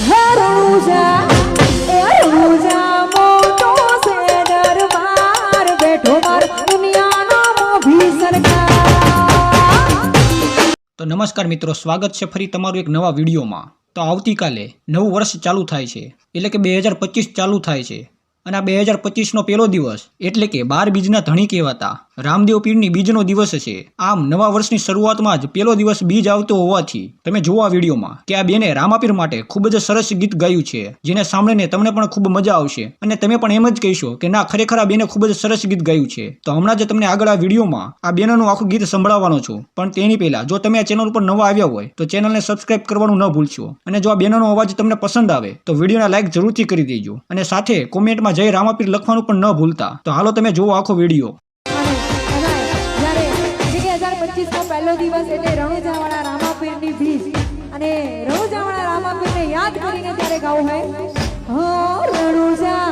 હે રણુજા એ રણુજા મોટો છે દરબાર બેઠો માર દુનિયાનો મોભી સરકાર। તો નમસ્કાર મિત્રો, સ્વાગત છે ફરી તમારું એક નવા વિડીયોમાં। તો આવતીકાલે નવું વર્ષ ચાલુ થાય છે, એટલે કે 2025 ચાલુ થાય છે અને આ 2025નો પહેલો દિવસ એટલે કે 12 બીજના ધણી કહેવાતા રામદેવ પીરની બીજનો દિવસ છે। આમ નવા વર્ષની શરૂઆતમાં જ પહેલો દિવસ બીજ આવતો હોવાથી તમે જુઓ આ વિડીયોમાં કે આ બેને રામાપીર માટે ખૂબ જ સરસ ગીત ગાયું છે, જેને સાંભળીને તમને પણ ખૂબ મજા આવશે અને તમે પણ એમ જ કહેશો કે ના, ખરેખર આ બેને ખૂબ જ સરસ ગીત ગાયું છે। તો હમણાં જ તમને આગળ આ વિડીયોમાં આ બેનનું આખું ગીત સંભળાવવાનો છું, પણ તેની પહેલા જો તમે આ ચેનલ ઉપર નવા આવ્યા હોય તો ચેનલને સબસ્ક્રાઇબ કરવાનું ન ભૂલશો અને જો આ બેનનો અવાજ તમને પસંદ આવે તો વિડીયોને લાઈક જરૂરથી કરી દેજો અને સાથે કોમેન્ટમાં જય રામાપીર લખવાનું પણ ન ભૂલતા। તો હાલો તમે જુઓ આખો વિડીયો। 2025 નો પહેલો દિવસ એટલે રણુજાવાળા રામાપીરની બીજ અને રણુજાવાળા રામાપીરને યાદ કરીને ત્યારે ગાવું હોય હો રણુજા